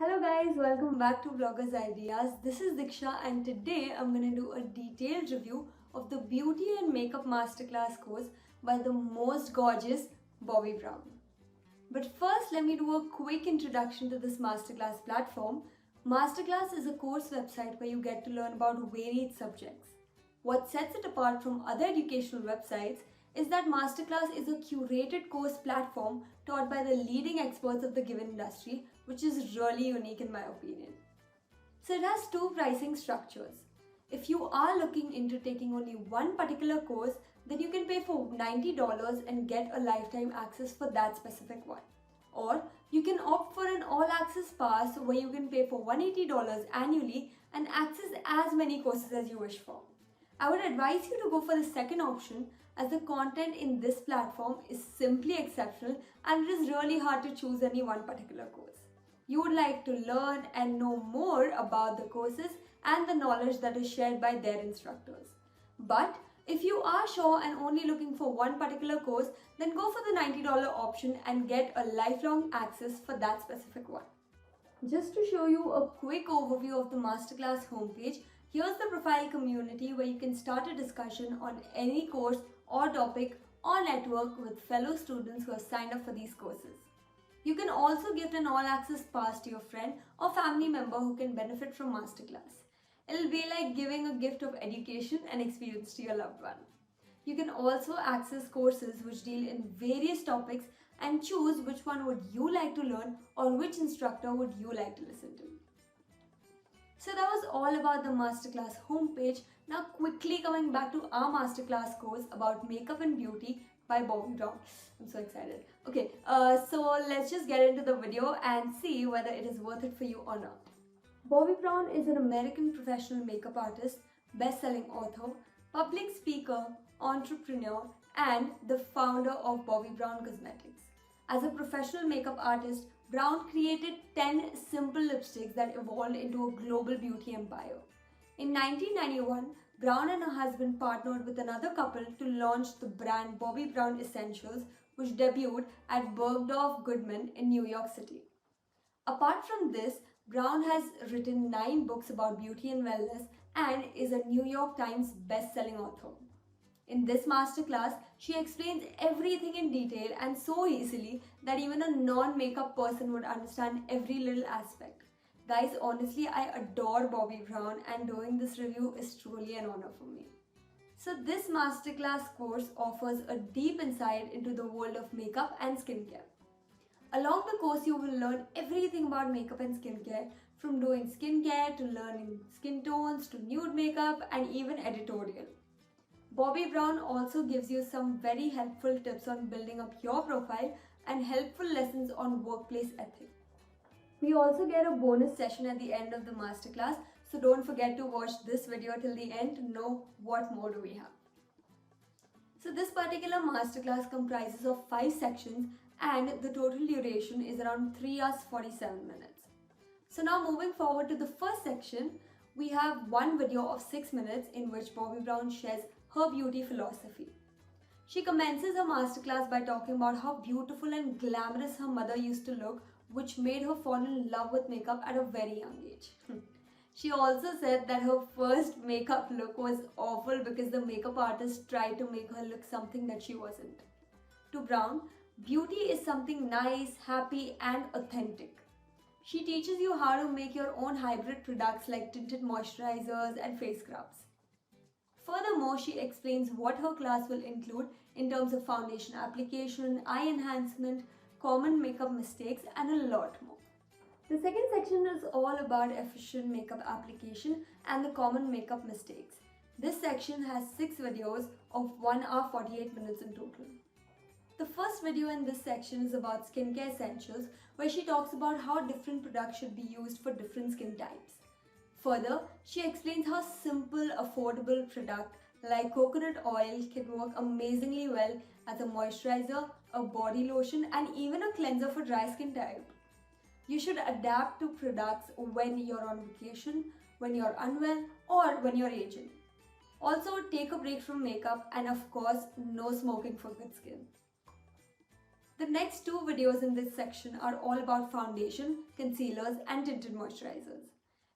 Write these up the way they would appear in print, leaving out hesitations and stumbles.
Hello guys, welcome back to Vloggers Ideas. This is Diksha and today I'm going to do a detailed review of the Beauty and Makeup Masterclass course by the most gorgeous Bobbi Brown. But first, let me do a quick introduction to this Masterclass platform. Masterclass is a course website where you get to learn about varied subjects. What sets it apart from other educational websites is that Masterclass is a curated course platform taught by the leading experts of the given industry, which is really unique in my opinion. So it has two pricing structures. If you are looking into taking only one particular course, then you can pay for $90 and get a lifetime access for that specific one. Or you can opt for an all access pass where you can pay for $180 annually and access as many courses as you wish for. I would advise you to go for the second option as the content in this platform is simply exceptional and it is really hard to choose any one particular course. You would like to learn and know more about the courses and the knowledge that is shared by their instructors. But if you are sure and only looking for one particular course, then go for the $90 option and get a lifelong access for that specific one. Just to show you a quick overview of the Masterclass homepage, here's the profile community where you can start a discussion on any course or topic or network with fellow students who have signed up for these courses. You can also gift an all-access pass to your friend or family member who can benefit from Masterclass. It'll be like giving a gift of education and experience to your loved one. You can also access courses which deal in various topics and choose which one would you like to learn or which instructor would you like to listen to. So that was all about the Masterclass homepage. Now quickly coming back to our Masterclass course about makeup and beauty by Bobbi Brown. I'm so excited. Okay, so let's just get into the video and see whether it is worth it for you or not. Bobbi Brown is an American professional makeup artist, best-selling author, public speaker, entrepreneur, and the founder of Bobbi Brown Cosmetics. As a professional makeup artist, Brown created 10 simple lipsticks that evolved into a global beauty empire. In 1991, Brown and her husband partnered with another couple to launch the brand Bobbi Brown Essentials, which debuted at Bergdorf Goodman in New York City. Apart from this, Brown has written 9 books about beauty and wellness and is a New York Times best-selling author. In this masterclass, she explains everything in detail and so easily that even a non-makeup person would understand every little aspect. Guys, honestly, I adore Bobbi Brown and doing this review is truly an honor for me. So this masterclass course offers a deep insight into the world of makeup and skincare. Along the course, you will learn everything about makeup and skincare, from doing skincare to learning skin tones to nude makeup and even editorial. Bobbi Brown also gives you some very helpful tips on building up your profile and helpful lessons on workplace ethics. We also get a bonus session at the end of the masterclass, so don't forget to watch this video till the end to know what more do we have. So this particular masterclass comprises of 5 sections and the total duration is around 3 hours 47 minutes. So now moving forward to the first section, we have one video of 6 minutes in which Bobbi Brown shares her beauty philosophy. She commences her masterclass by talking about how beautiful and glamorous her mother used to look, which made her fall in love with makeup at a very young age. She also said that her first makeup look was awful because the makeup artist tried to make her look something that she wasn't. To Brown, beauty is something nice, happy, and authentic. She teaches you how to make your own hybrid products like tinted moisturizers and face scrubs. Furthermore, she explains what her class will include in terms of foundation application, eye enhancement, common makeup mistakes, and a lot more. The second section is all about efficient makeup application and the common makeup mistakes. This section has 6 videos of 1 hour 48 minutes in total. The first video in this section is about skincare essentials, where she talks about how different products should be used for different skin types. Further, she explains how simple, affordable product like coconut oil can work amazingly well as a moisturizer, a body lotion, and even a cleanser for dry skin type. You should adapt to products when you're on vacation, when you're unwell, or when you're aging. Also, take a break from makeup and of course, no smoking for good skin. The next two videos in this section are all about foundation, concealers and tinted moisturizers.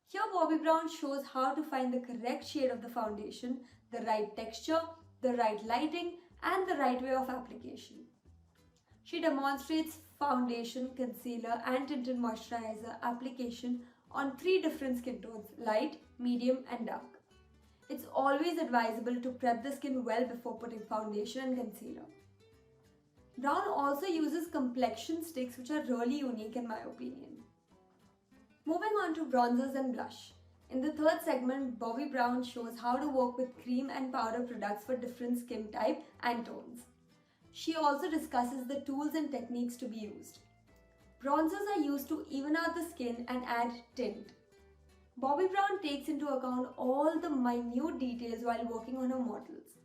Here Bobbi Brown shows how to find the correct shade of the foundation, the right texture, the right lighting and the right way of application. She demonstrates foundation, concealer and tinted moisturizer application on 3 different skin tones: light, medium and dark. It's always advisable to prep the skin well before putting foundation and concealer. Brown also uses complexion sticks which are really unique in my opinion. Moving on to bronzers and blush. In the third segment, Bobbi Brown shows how to work with cream and powder products for different skin type and tones. She also discusses the tools and techniques to be used. Bronzers are used to even out the skin and add tint. Bobbi Brown takes into account all the minute details while working on her models.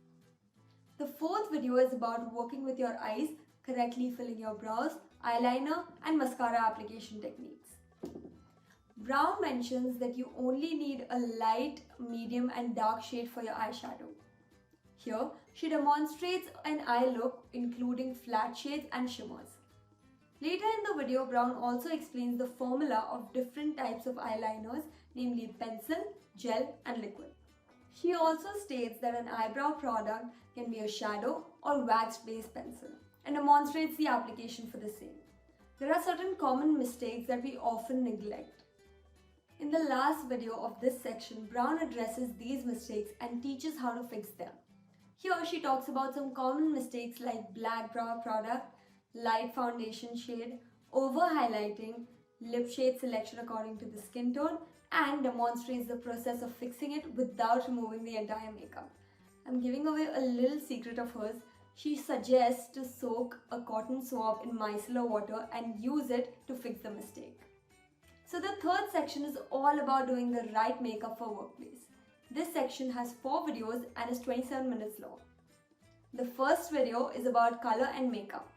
The fourth video is about working with your eyes, correctly filling your brows, eyeliner and mascara application techniques. Brown mentions that you only need a light, medium and dark shade for your eyeshadow. Here, she demonstrates an eye look including flat shades and shimmers. Later in the video, Brown also explains the formula of different types of eyeliners, namely pencil, gel and liquid. She also states that an eyebrow product can be a shadow or wax-based pencil and demonstrates the application for the same. There are certain common mistakes that we often neglect. In the last video of this section, Brown addresses these mistakes and teaches how to fix them. Here she talks about some common mistakes like black brow product, light foundation shade, over highlighting, lip shade selection according to the skin tone, and demonstrates the process of fixing it without removing the entire makeup. I'm giving away a little secret of hers. She suggests to soak a cotton swab in micellar water and use it to fix the mistake. So the third section is all about doing the right makeup for workplace. This section has 4 videos and is 27 minutes long. The first video is about color and makeup.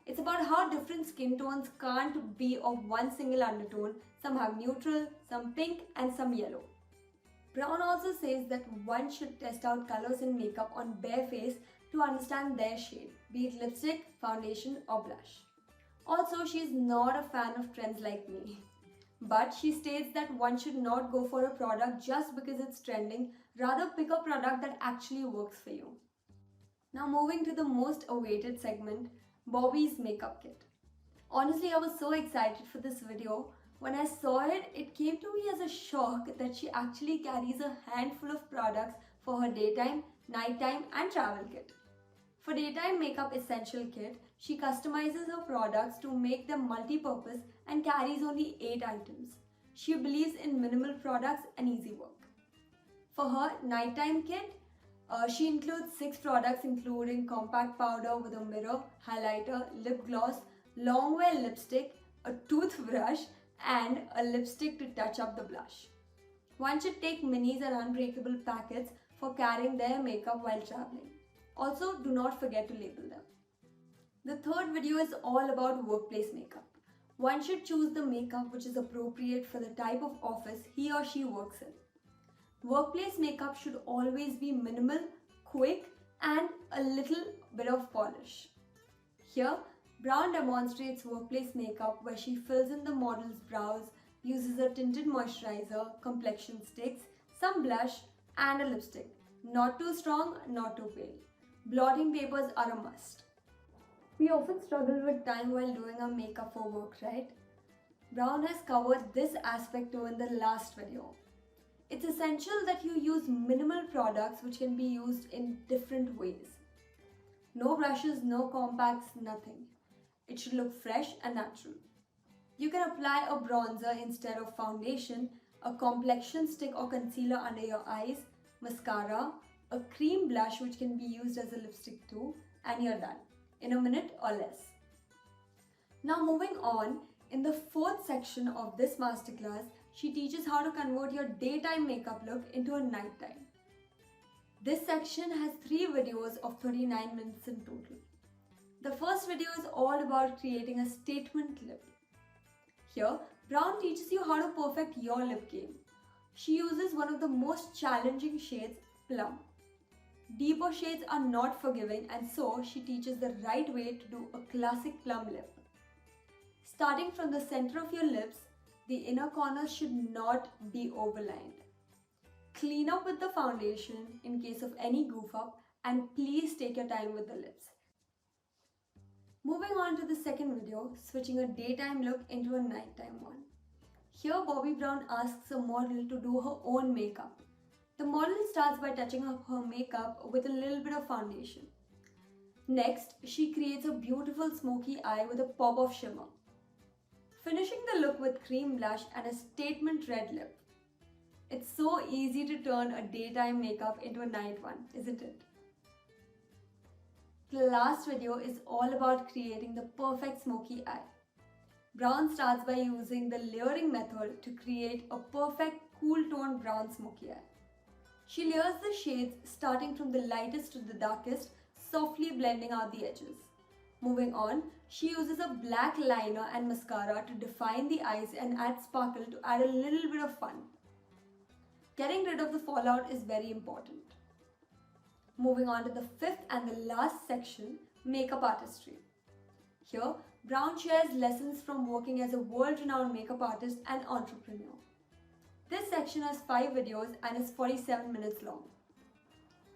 It's about how different skin tones can't be of one single undertone. Some have neutral, some pink and some yellow. Brown also says that one should test out colors in makeup on bare face to understand their shade, be it lipstick, foundation or blush. Also, she is not a fan of trends like me. But she states that one should not go for a product just because it's trending, rather pick a product that actually works for you. Now moving to the most awaited segment, Bobbi's makeup kit. Honestly, I was so excited for this video. When I saw it, it came to me as a shock that she actually carries a handful of products for her daytime, nighttime and travel kit. For daytime makeup essential kit, she customizes her products to make them multi-purpose and carries only 8 items. She believes in minimal products and easy work. For her nighttime kit, she includes 6 products including compact powder with a mirror, highlighter, lip gloss, long wear lipstick, a toothbrush and a lipstick to touch up the blush. One should take minis and unbreakable packets for carrying their makeup while traveling. Also, do not forget to label them. The third video is all about workplace makeup. One should choose the makeup which is appropriate for the type of office he or she works in. Workplace makeup should always be minimal, quick and a little bit of polish. Here, Brown demonstrates workplace makeup where she fills in the model's brows, uses a tinted moisturizer, complexion sticks, some blush and a lipstick. Not too strong, not too pale. Blotting papers are a must. We often struggle with time while doing our makeup for work, right? Brown has covered this aspect too in the last video. It's essential that you use minimal products which can be used in different ways. No brushes, no compacts, nothing. It should look fresh and natural. You can apply a bronzer instead of foundation, a complexion stick or concealer under your eyes, mascara, a cream blush which can be used as a lipstick too, and you're done in a minute or less. Now moving on, in the fourth section of this masterclass, she teaches how to convert your daytime makeup look into a nighttime. This section has 3 videos of 39 minutes in total. The first video is all about creating a statement lip. Here, Brown teaches you how to perfect your lip game. She uses one of the most challenging shades, Plum. Deeper shades are not forgiving, and so she teaches the right way to do a classic plum lip. Starting from the center of your lips, the inner corners should not be overlined. Clean up with the foundation in case of any goof up, and please take your time with the lips. Moving on to the second video, switching a daytime look into a nighttime one. Here Bobbi Brown asks a model to do her own makeup. The model starts by touching up her makeup with a little bit of foundation. Next, she creates a beautiful smoky eye with a pop of shimmer. Finishing the look with cream blush and a statement red lip. It's so easy to turn a daytime makeup into a night one, isn't it? The last video is all about creating the perfect smoky eye. Brown starts by using the layering method to create a perfect cool tone brown smoky eye. She layers the shades starting from the lightest to the darkest, softly blending out the edges. Moving on, she uses a black liner and mascara to define the eyes and add sparkle to add a little bit of fun. Getting rid of the fallout is very important. Moving on to the fifth and the last section, makeup artistry. Here, Brown shares lessons from working as a world-renowned makeup artist and entrepreneur. This section has 5 videos and is 47 minutes long.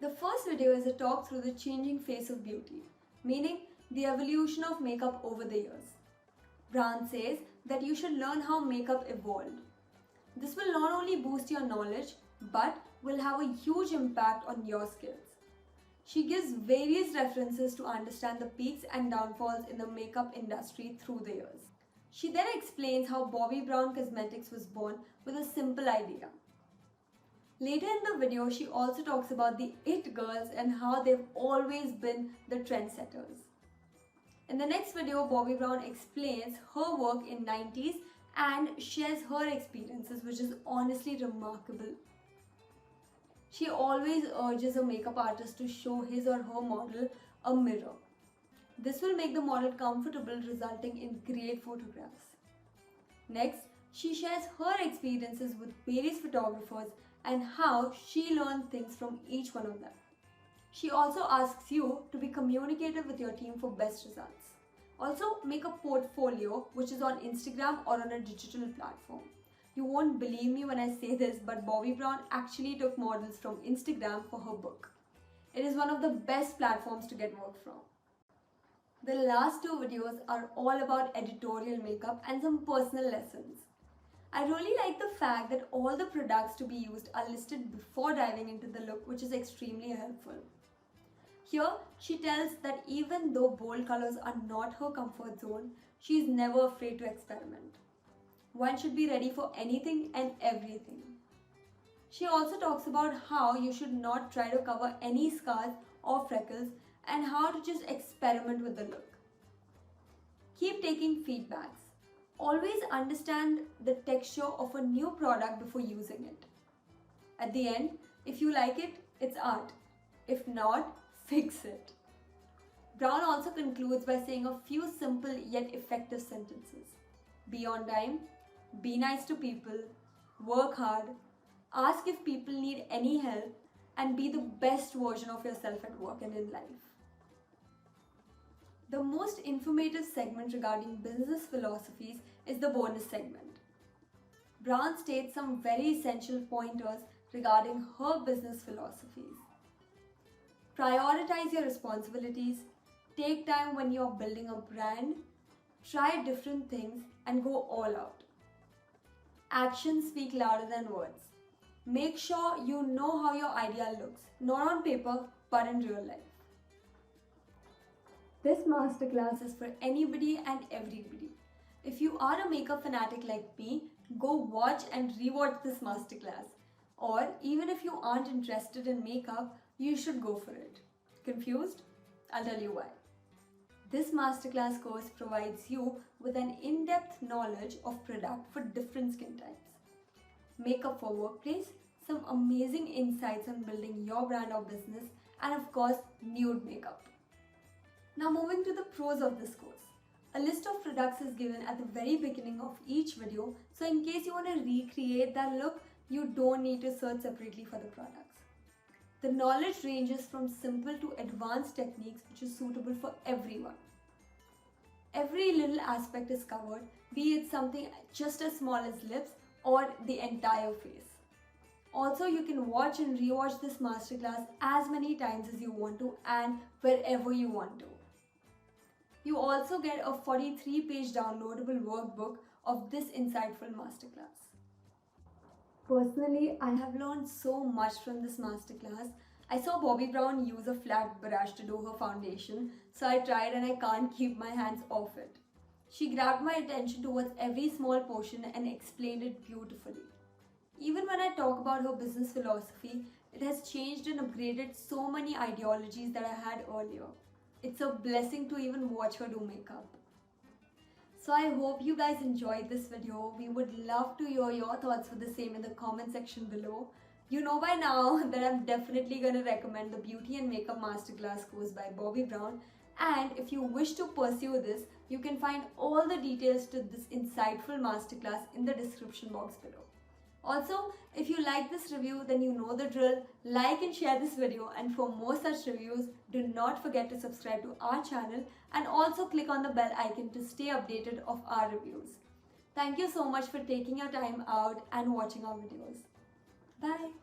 The first video is a talk through the changing face of beauty, meaning the evolution of makeup over the years. Brown says that you should learn how makeup evolved. This will not only boost your knowledge, but will have a huge impact on your skills. She gives various references to understand the peaks and downfalls in the makeup industry through the years. She then explains how Bobbi Brown Cosmetics was born with a simple idea. Later in the video, she also talks about the It Girls and how they've always been the trendsetters. In the next video, Bobbi Brown explains her work in 90s and shares her experiences, which is honestly remarkable. She always urges a makeup artist to show his or her model a mirror. This will make the model comfortable, resulting in great photographs. Next, she shares her experiences with various photographers and how she learned things from each one of them. She also asks you to be communicative with your team for best results. Also, make a portfolio which is on Instagram or on a digital platform. You won't believe me when I say this, but Bobbi Brown actually took models from Instagram for her book. It is one of the best platforms to get work from. The last 2 videos are all about editorial makeup and some personal lessons. I really like the fact that all the products to be used are listed before diving into the look, which is extremely helpful. Here, she tells that even though bold colors are not her comfort zone, she is never afraid to experiment. One should be ready for anything and everything. She also talks about how you should not try to cover any scars or freckles and how to just experiment with the look. Keep taking feedbacks. Always understand the texture of a new product before using it. At the end, if you like it, it's art. If not, fix it. Brown also concludes by saying a few simple yet effective sentences. Be on time, be nice to people, work hard, ask if people need any help, and be the best version of yourself at work and in life. The most informative segment regarding business philosophies is the bonus segment. Brown states some very essential pointers regarding her business philosophies. Prioritize your responsibilities, take time when you're building a brand, try different things and go all out. Actions speak louder than words. Make sure you know how your idea looks, not on paper but in real life. This masterclass is for anybody and everybody. If you are a makeup fanatic like me, go watch and rewatch this masterclass. Or even if you aren't interested in makeup, you should go for it. Confused? I'll tell you why. This masterclass course provides you with an in-depth knowledge of product for different skin types. Makeup for workplace, some amazing insights on building your brand or business, and of course, nude makeup. Now moving to the pros of this course. A list of products is given at the very beginning of each video, so in case you want to recreate that look, you don't need to search separately for the products. The knowledge ranges from simple to advanced techniques which is suitable for everyone. Every little aspect is covered, be it something just as small as lips or the entire face. Also, you can watch and rewatch this masterclass as many times as you want to and wherever you want to. You also get a 43-page downloadable workbook of this insightful masterclass. Personally, I have learned so much from this masterclass. I saw Bobbi Brown use a flat brush to do her foundation, so I tried and I can't keep my hands off it. She grabbed my attention towards every small portion and explained it beautifully. Even when I talk about her business philosophy, it has changed and upgraded so many ideologies that I had earlier. It's a blessing to even watch her do makeup. So I hope you guys enjoyed this video. We would love to hear your thoughts for the same in the comment section below. You know by now that I'm definitely going to recommend the Beauty and Makeup Masterclass course by Bobbi Brown. And if you wish to pursue this, you can find all the details to this insightful masterclass in the description box below. Also, if you like this review, then you know the drill. Like and share this video, and for more such reviews, do not forget to subscribe to our channel and also click on the bell icon to stay updated of our reviews. Thank you so much for taking your time out and watching our videos. Bye.